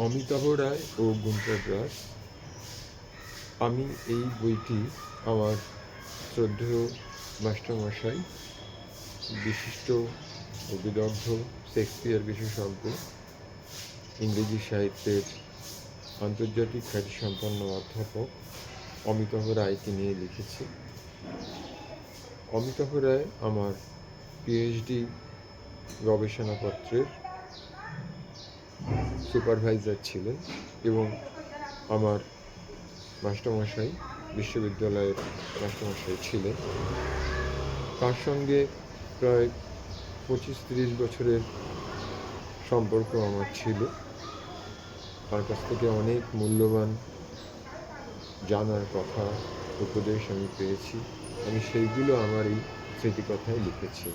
অমিতাভ রায় ও Gunter গ্রাস। আমি এই বইটি আমার শ্রদ্ধেয় মাস্টারমশাই, বিশিষ্ট ও বিদগ্ধ শেক্সপিয়ার বিশেষজ্ঞ, ইংরেজি সাহিত্যের আন্তর্জাতিক খ্যাতিসম্পন্ন অধ্যাপক অমিতাভ রায়কে নিয়ে লিখেছি। অমিতাভ রায় আমার পিএইচডি গবেষণাপত্রের সুপারভাইজার ছিলেন এবং আমার মাস্টারমশাই, বিশ্ববিদ্যালয়ের মাস্টারমশাই ছিলেন। তার সঙ্গে প্রায় 25-30 বছরের সম্পর্ক আমার ছিল। তার কাছ থেকে অনেক মূল্যবান জানার কথা, উপদেশ আমি পেয়েছি। আমি সেইগুলো আমার এই স্মৃতিকথায় লিখেছি।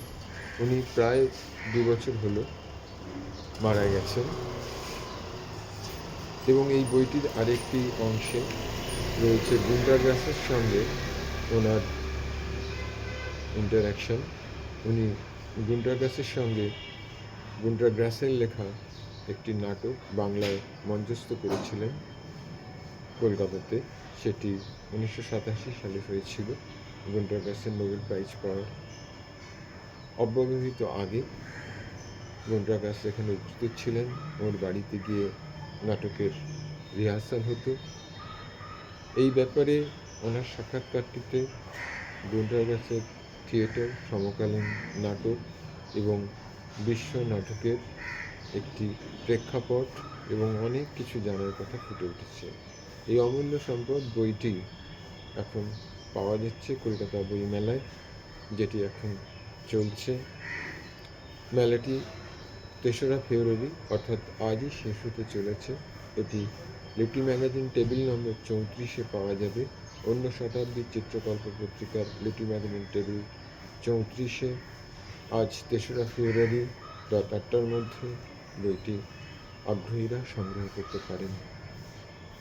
উনি প্রায় 2 বছর হলো মারা গেছেন এবং এই বইটির আরেকটি অংশে রয়েছে গুন্টার গ্রাসের সঙ্গে ওনার ইন্টারঅ্যাকশন। উনি গুন্টার গ্রাসের সঙ্গে গুন্টার গ্রাসের লেখা একটি নাটক বাংলায় মঞ্চস্থ করেছিলেন কলকাতাতে। সেটি 1987 সালে হয়েছিল। গুন্টার গ্রাসের নোবেল প্রাইজ পাওয়ার অব্যবহিত আগে গুন্টার গ্রাস এখানে উপস্থিত ছিলেন। ওর বাড়িতে গিয়ে নাটকের রিহার্সাল হতো। এই ব্যাপারে ওনার সাক্ষাৎকারটিতে গুন্টার গ্রাসের থিয়েটার, সমকালীন নাটক এবং বিশ্ব নাটকের একটি প্রেক্ষাপট এবং অনেক কিছু জানার কথা ফুটে উঠেছে। এই অমূল্য সম্পদ বইটি এখন পাওয়া যাচ্ছে কলকাতা বইমেলায়, যেটি এখন চলছে। মেলাটি 3রা ফেব্রুয়ারি অর্থাৎ আজই শেষ হতে চলেছে। এটি লিপি ম্যাগাজিন টেবিল নম্বর 34-এ পাওয়া যাবে। অন্য শতাব্দীর চিত্রকল্প পত্রিকার লিপি ম্যাগাজিন টেবিল 34-এ আজ 3রা ফেব্রুয়ারি রাত 8টার মধ্যে বইটি আগ্রহীরা সংগ্রহ করতে পারেন।